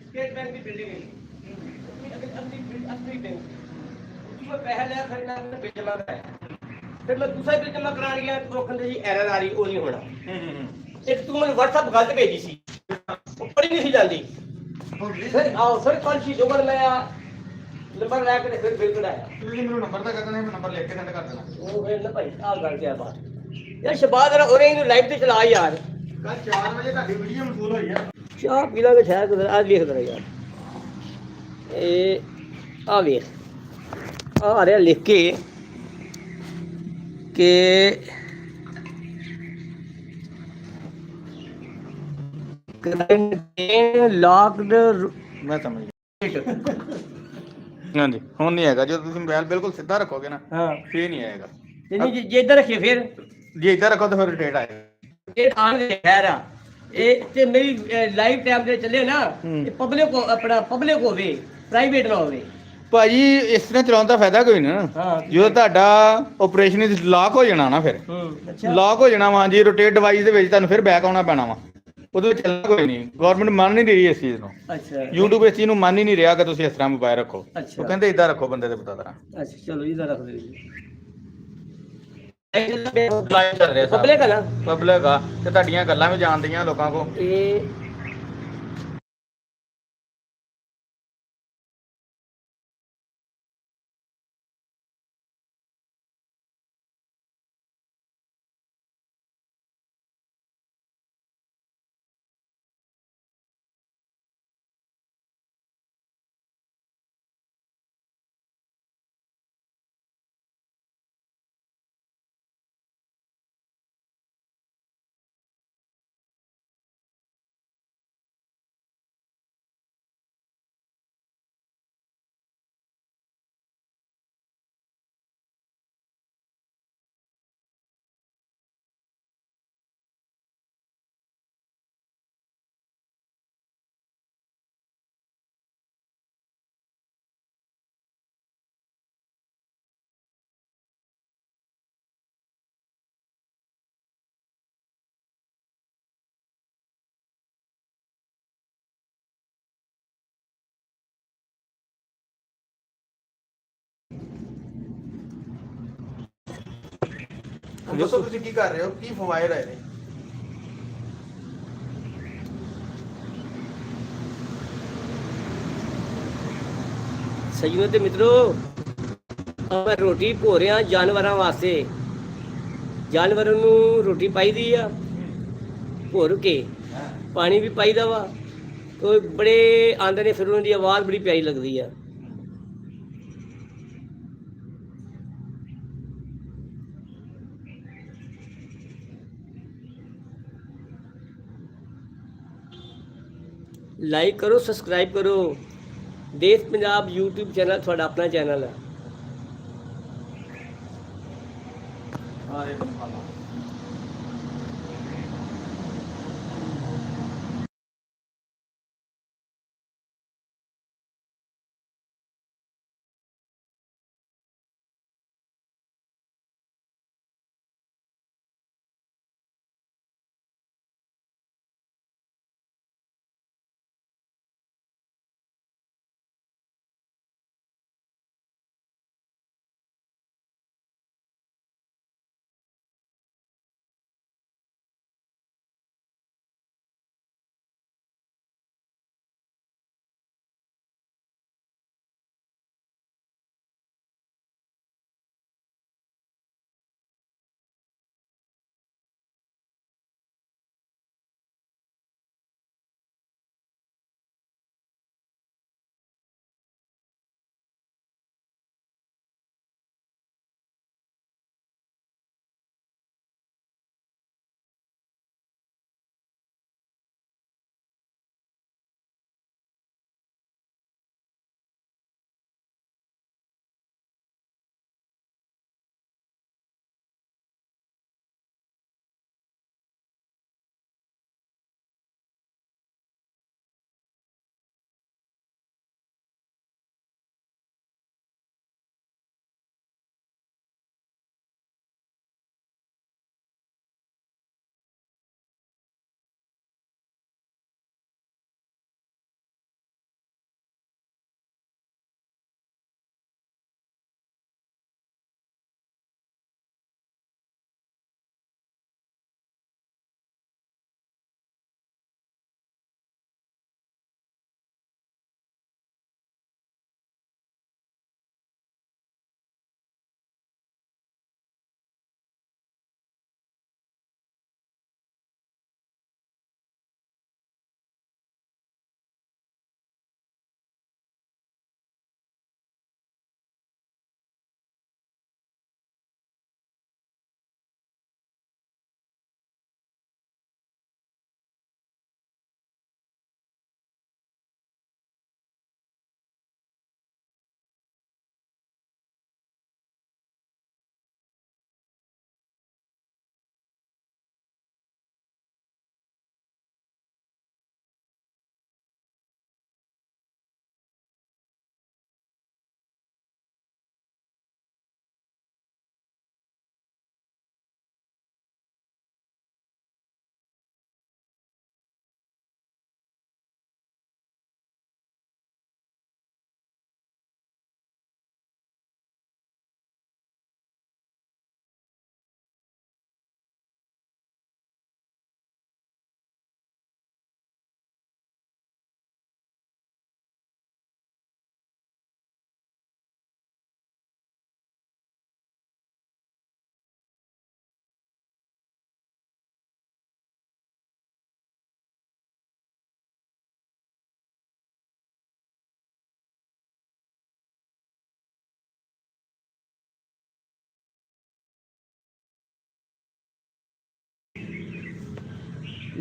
State bank की building है असली बैंक उसमें पैसा लिया फिर मैं बिल जमा कराया फिर मैं दूसरा बिल जमा कराने गया तो वो कहते जी एरर आ रही वो नहीं होना एक तू मैंने व्हाट्सएप गलत भेजी सी वो पढ़ी नहीं सी जाती फिर आओ फिर कल सी जोगन मैं नंबर ला के फिर बिल कढ़ाया ਤੁਸੀਂ ਮੈਨੂੰ ਨੰਬਰ ਤਾਂ ਕਰਨਾ ਹੈ ਮੈਂ ਨੰਬਰ ਲਿਖ ਕੇ ਸੈਂਡ ਕਰ ਦੇਣਾ ਉਹ ਫਿਰ ਨਾ ਭਾਈ ਆ ਗੱਲ ਤੇ ਆ ਬਾਤ ਯਾਰ ਸ਼ਬਾਦ ਰ ਉਹਨੇ ਇਹਨੂੰ ਲਾਈਵ ਤੇ ਚਲਾ ਯਾਰ ਕੱਲ 4 ਵਜੇ ਤੁਹਾਡੀ ਵੀਡੀਓ ਮਨਜ਼ੂਰ ਹੋਈ ਆ ਚਾਹ ਪੀ ਲਾਂਗੇ ਸ਼ਾਇਦ ਆ ਵੇਖ ਦਰ ਯਾਰ ਇਹ ਆ ਵੇਖ ਆ ਰਿਹਾ ਲਿਖ ਕੇ ਕਿ ਲੌਕਡ ਮੈਂ ਸਮਝ ਗਿਆ ਹਾਂਜੀ ਹੁਣ ਨਹੀਂ ਹੈਗਾ ਜਦੋਂ ਤੁਸੀਂ ਮੋਬਾਈਲ ਬਿਲਕੁਲ ਸਿੱਧਾ ਰੱਖੋਗੇ ਨਾ ਹਾਂ ਫੇਰ ਨਹੀਂ ਆਏਗਾ ਨਹੀਂ ਜੇ ਇੱਧਰ ਰੱਖੇ ਫਿਰ ਜੇ ਇੱਧਰ ਰੱਖੋ ਤਾਂ ਫਿਰ ਰੋਟੇਟ ਆਏਗਾ ਇਹ ਆਣ ਖੈਰ ਆ ਇਹ ਤੇ ਮੇਰੀ ਲਾਈਵ ਟਾਈਮ ਤੇ ਚੱਲੇ ਨਾ ਇਹ ਪਬਲਿਕ ਆਪਣਾ ਪਬਲਿਕ ਹੋਵੇ ਪ੍ਰਾਈਵੇਟ ਨਾ ਹੋਵੇ ਭਾਜੀ ਇਸ ਤਰ੍ਹਾਂ ਚਲਾਉਣ ਦਾ ਫਾਇਦਾ ਕੋਈ ਨਾ ਹਾਂ ਜਦੋਂ ਤੁਹਾਡਾ ਆਪਰੇਸ਼ਨ ਲੌਕ ਹੋ ਜਾਣਾ ਨਾ ਫਿਰ ਅੱਛਾ ਲੌਕ ਹੋ ਜਾਣਾ ਵਾ ਜੀ ਰੋਟੇਟ ਡਿਵਾਈਸ ਦੇ ਵਿੱਚ ਤੁਹਾਨੂੰ ਫਿਰ ਬੈਕ ਆਉਣਾ ਪੈਣਾ ਵਾ ਉਹਦੇ ਵਿੱਚ ਚੱਲਣਾ ਕੋਈ ਨਹੀਂ ਗਵਰਨਮੈਂਟ ਮੰਨ ਨਹੀਂ ਰਹੀ ਇਸ ਚੀਜ਼ ਨੂੰ ਅੱਛਾ YouTube ਇਸ ਚੀਜ਼ ਨੂੰ ਮੰਨ ਹੀ ਨਹੀਂ ਰਿਹਾ ਕਿ ਤੁਸੀਂ ਇਸ ਤਰ੍ਹਾਂ ਮੋਬਾਈਲ ਰੱਖੋ ਅੱਛਾ ਉਹ ਕਹਿੰਦੇ ਇਦਾਂ ਰੱਖੋ ਬੰਦੇ ਦੇ ਪਤਾ ਤਰ੍ਹਾਂ ਅੱਛਾ ਚਲੋ ਇਹਦਾ ਰੱਖ ਦੇ ਲਾਈਵ ਚੱਲ ਰਿਹਾ ਪਬਲਿਕ ਆ ਨਾ ਪਬਲਿਕ ਆ ਤੇ ਤੁਹਾਡੀਆਂ ਗੱਲਾਂ ਵੀ ਜਾਣਦੀਆਂ ਲੋਕਾਂ ਕੋ ਇਹ ਦੱਸੋ ਤੁਸੀਂ ਕੀ ਕਰ ਰਹੇ ਹੋ ਕੀ ਫਵਾਇਦ ਹੈ ਸਜਣੋ ਤੇ ਮਿੱਤਰੋ ਆਪਾਂ ਰੋਟੀ ਭੋ ਰਹੇ ਹਾਂ ਜਾਨਵਰਾਂ ਵਾਸਤੇ ਜਾਨਵਰਾਂ ਨੂੰ ਰੋਟੀ ਪਾਈਦੀ ਆ ਭੁਰ ਕੇ ਪਾਣੀ ਵੀ ਪਾਈਦਾ ਵਾ ਉਹ ਬੜੇ ਆਂਦੇ ਨੇ ਫਿਰ ਉਹਨਾਂ ਦੀ ਆਵਾਜ਼ ਬੜੀ ਪਿਆਰੀ ਲੱਗਦੀ ਆ ਲਾਈਕ ਕਰੋ ਸਬਸਕ੍ਰਾਈਬ ਕਰੋ ਦੇਸ਼ ਪੰਜਾਬ YouTube ਚੈਨਲ ਤੁਹਾਡਾ ਆਪਣਾ ਚੈਨਲ ਹੈ ਹਾਂ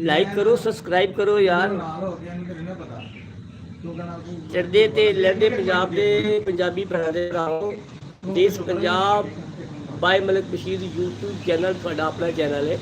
ਲਾਈਕ ਕਰੋ, ਸਬਸਕ੍ਰਾਈਬ ਕਰੋ ਯਾਰ। ਚੜ੍ਹਦੇ ਤੇ ਲਹਿੰਦੇ ਪੰਜਾਬ ਦੇ ਪੰਜਾਬੀ ਭੈਣਾਂ ਦੇ ਰਾਹੋਂ ਦੇਸ਼ ਪੰਜਾਬ ਬਾਈ ਮਲਿਕ ਬਸ਼ੀਰ YouTube ਚੈਨਲ ਤੁਹਾਡਾ ਆਪਣਾ ਚੈਨਲ ਹੈ।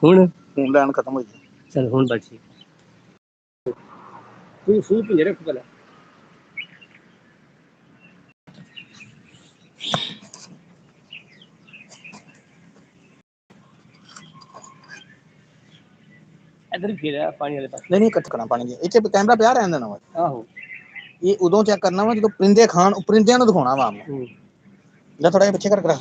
ਹੁਣ ਹੁਣ ਲੈਣ ਖਤਮ ਹੋਈ ਚਲ ਹੁਣ ਬਸ ਠੀਕ ਤੂੰ ਸੂਈ ਪੀ ਰੱਖ ਪਹਿਲਾਂ ਇਧਰ ਫਿਰ ਪਾਣੀ ਵਾਲੇ ਪਾਸੇ ਨਹੀਂ ਕੱਟ ਕਰਨਾ ਪਾਣੀ ਦੀ ਇੱਥੇ ਕੈਮਰਾ ਪਿਆ ਰਹਿਣ ਦੇਣਾ ਵਾ ਆਹੋ ਇਹ ਉਦੋਂ ਚੈੱਕ ਕਰਨਾ ਵਾ ਜਦੋਂ ਪਰਿੰਦੇ ਖਾਣ ਪਰਿੰਦਿਆਂ ਨੂੰ ਦਿਖਾਉਣਾ ਵਾ ਜਾਂ ਥੋੜਾ ਜਿਹਾ ਪਿੱਛੇ ਕਰ ਕਰਾ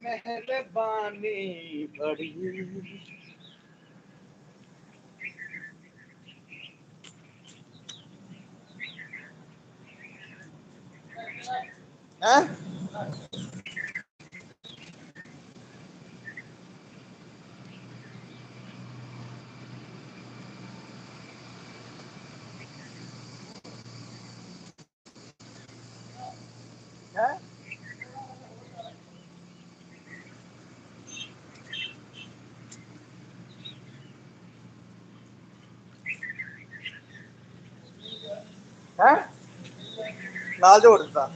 ਮਿਹਰਬਾਨੀ ਬੜੀ ਹੈ ਹੈ ਨਾਲ ਜੋੜ ਦਿੱਤਾ